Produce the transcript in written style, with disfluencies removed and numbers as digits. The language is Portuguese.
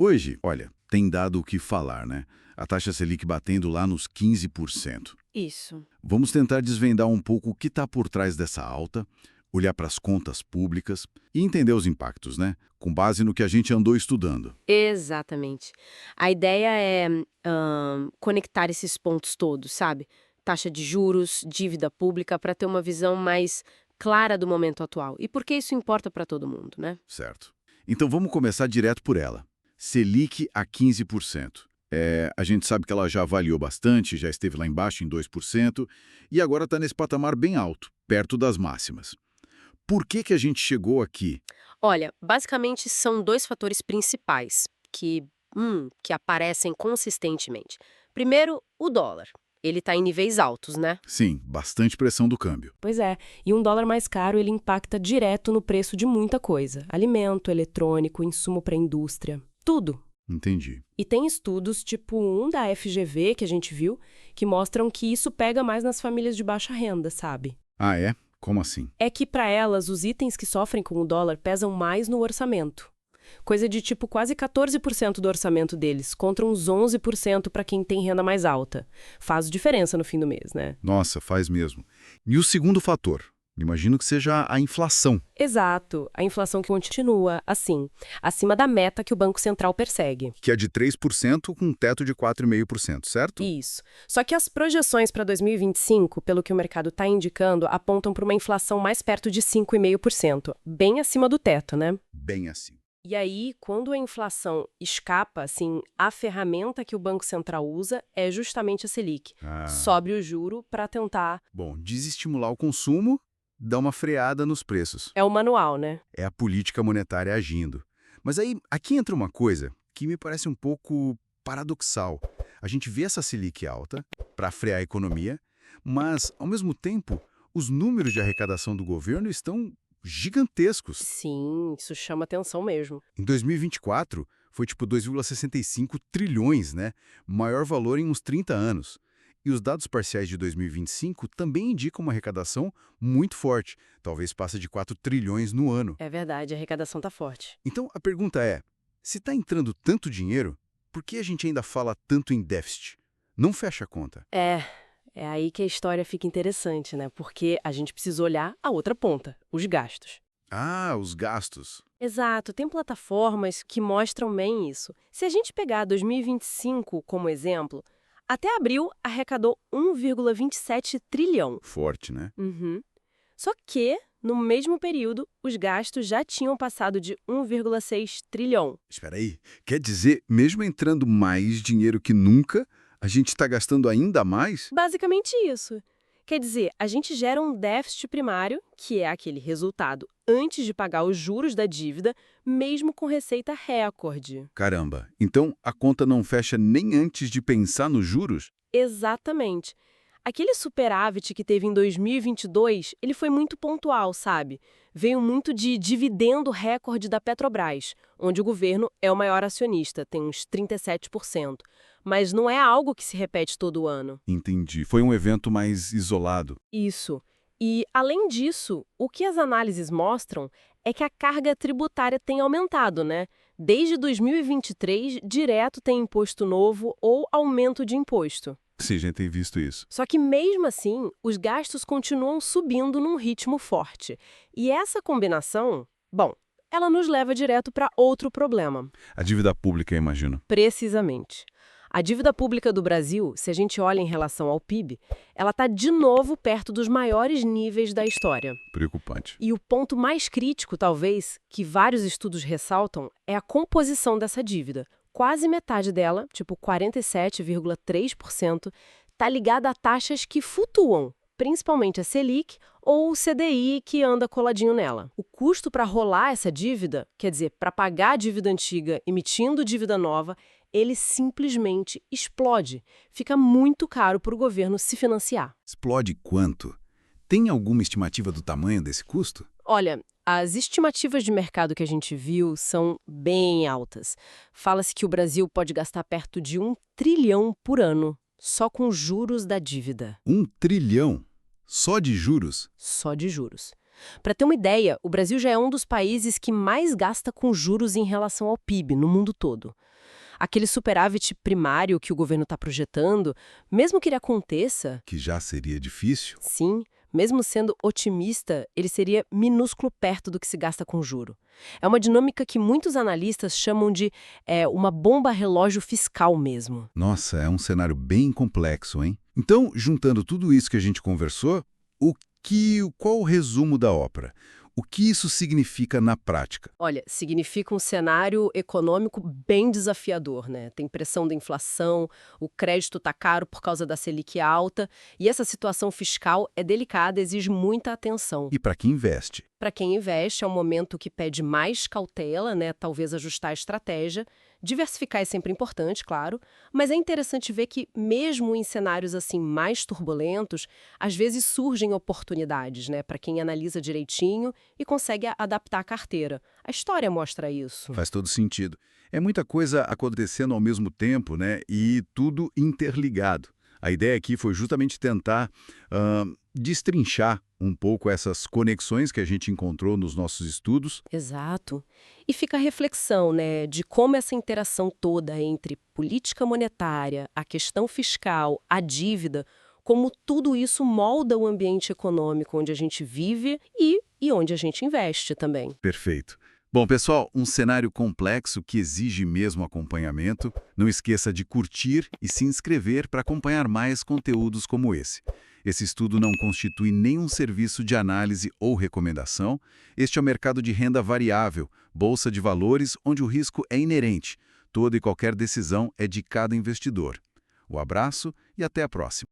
Hoje, olha, tem dado o que falar, né? A taxa Selic batendo lá nos 15%. Isso. Vamos tentar desvendar um pouco o que está por trás dessa alta, olhar para as contas públicas e entender os impactos, né? Com base no que a gente andou estudando. Exatamente. A ideia é conectar esses pontos todos, sabe? Taxa de juros, dívida pública, para ter uma visão mais clara do momento atual. E por que isso importa para todo mundo, né? Certo. Então vamos começar direto por ela. Selic a 15%. A gente sabe que ela já variou bastante, já esteve lá embaixo em 2%, e agora está nesse patamar bem alto, perto das máximas. Por que a gente chegou aqui? Olha, basicamente são dois fatores principais que aparecem consistentemente. Primeiro, o dólar. Ele está em níveis altos, né? Sim, bastante pressão do câmbio. Pois é, e um dólar mais caro ele impacta direto no preço de muita coisa. Alimento, eletrônico, insumo para a indústria, tudo. Entendi. E tem estudos, tipo um da FGV que a gente viu, que mostram que isso pega mais nas famílias de baixa renda, sabe? Ah, é? Como assim? É que para elas os itens que sofrem com o dólar pesam mais no orçamento. Coisa de tipo quase 14% do orçamento deles, contra uns 11% para quem tem renda mais alta. Faz diferença no fim do mês, né? Nossa, faz mesmo. E o segundo fator? Imagino que seja a inflação. Exato, a inflação que continua, assim, acima da meta que o Banco Central persegue. Que é de 3% com um teto de 4,5%, certo? Isso. Só que as projeções para 2025, pelo que o mercado está indicando, apontam para uma inflação mais perto de 5,5%, bem acima do teto, né? Bem assim. E aí, quando a inflação escapa, assim, a ferramenta que o Banco Central usa é justamente a Selic. Sobe o juro para tentar... Bom, desestimular o consumo, dá uma freada nos preços. É o manual, né? É a política monetária agindo. Mas aí, aqui entra uma coisa que me parece um pouco paradoxal. A gente vê essa Selic alta para frear a economia, mas, ao mesmo tempo, os números de arrecadação do governo estão gigantescos. Sim, isso chama atenção mesmo. Em 2024, foi tipo 2,65 trilhões, né? Maior valor em uns 30 anos. E os dados parciais de 2025 também indicam uma arrecadação muito forte, talvez passe de 4 trilhões no ano. É verdade, a arrecadação tá forte. Então a pergunta é, se está entrando tanto dinheiro, por que a gente ainda fala tanto em déficit? Não fecha a conta. É aí que a história fica interessante, né? Porque a gente precisa olhar a outra ponta, os gastos. Ah, os gastos. Exato, tem plataformas que mostram bem isso. Se a gente pegar 2025 como exemplo, até abril arrecadou 1,27 trilhão. Forte, né? Uhum. Só que, no mesmo período, os gastos já tinham passado de 1,6 trilhão. Espera aí, quer dizer, mesmo entrando mais dinheiro que nunca, a gente está gastando ainda mais? Basicamente isso. Quer dizer, a gente gera um déficit primário, que é aquele resultado antes de pagar os juros da dívida, mesmo com receita recorde. Caramba, então a conta não fecha nem antes de pensar nos juros? Exatamente. Aquele superávit que teve em 2022, ele foi muito pontual, sabe? Veio muito de dividendo recorde da Petrobras, onde o governo é o maior acionista, tem uns 37%. Mas não é algo que se repete todo ano. Entendi. Foi um evento mais isolado. Isso. E, além disso, o que as análises mostram é que a carga tributária tem aumentado, né? Desde 2023, direto tem imposto novo ou aumento de imposto. Sim, a gente tem visto isso. Só que, mesmo assim, os gastos continuam subindo num ritmo forte. E essa combinação, bom, ela nos leva direto para outro problema. A dívida pública, eu imagino. Precisamente. A dívida pública do Brasil, se a gente olha em relação ao PIB, ela está de novo perto dos maiores níveis da história. Preocupante. E o ponto mais crítico, talvez, que vários estudos ressaltam, é a composição dessa dívida. Quase metade dela, tipo 47,3%, está ligada a taxas que flutuam, principalmente a Selic ou o CDI que anda coladinho nela. O custo para rolar essa dívida, quer dizer, para pagar a dívida antiga emitindo dívida nova, ele simplesmente explode. Fica muito caro para o governo se financiar. Explode quanto? Tem alguma estimativa do tamanho desse custo? Olha, as estimativas de mercado que a gente viu são bem altas. Fala-se que o Brasil pode gastar perto de 1 trilhão por ano, só com juros da dívida. 1 trilhão? Só de juros? Só de juros. Para ter uma ideia, o Brasil já é um dos países que mais gasta com juros em relação ao PIB no mundo todo. Aquele superávit primário que o governo está projetando, mesmo que ele aconteça, Que já seria difícil. sim, mesmo sendo otimista, ele seria minúsculo perto do que se gasta com juro. É uma dinâmica que muitos analistas chamam de uma bomba relógio fiscal mesmo. Nossa, é um cenário bem complexo, hein? Então, juntando tudo isso que a gente conversou, qual o resumo da ópera? O que isso significa na prática? Olha, significa um cenário econômico bem desafiador, né? Tem pressão da inflação, o crédito está caro por causa da Selic alta, e essa situação fiscal é delicada, exige muita atenção. E para quem investe? Para quem investe, é um momento que pede mais cautela, né? Talvez ajustar a estratégia. Diversificar é sempre importante, claro, mas é interessante ver que, mesmo em cenários assim mais turbulentos, às vezes surgem oportunidades, né? Para quem analisa direitinho e consegue adaptar a carteira. A história mostra isso. Faz todo sentido. É muita coisa acontecendo ao mesmo tempo, né? E tudo interligado. A ideia aqui foi justamente tentar destrinchar um pouco essas conexões que a gente encontrou nos nossos estudos. Exato. E fica a reflexão, né, de como essa interação toda entre política monetária, a questão fiscal, a dívida, como tudo isso molda o ambiente econômico onde a gente vive e onde a gente investe também. Perfeito. Bom, pessoal, um cenário complexo que exige mesmo acompanhamento. Não esqueça de curtir e se inscrever para acompanhar mais conteúdos como esse. Esse estudo não constitui nenhum serviço de análise ou recomendação. Este é o mercado de renda variável, bolsa de valores, onde o risco é inerente. Toda e qualquer decisão é de cada investidor. Um abraço e até a próxima.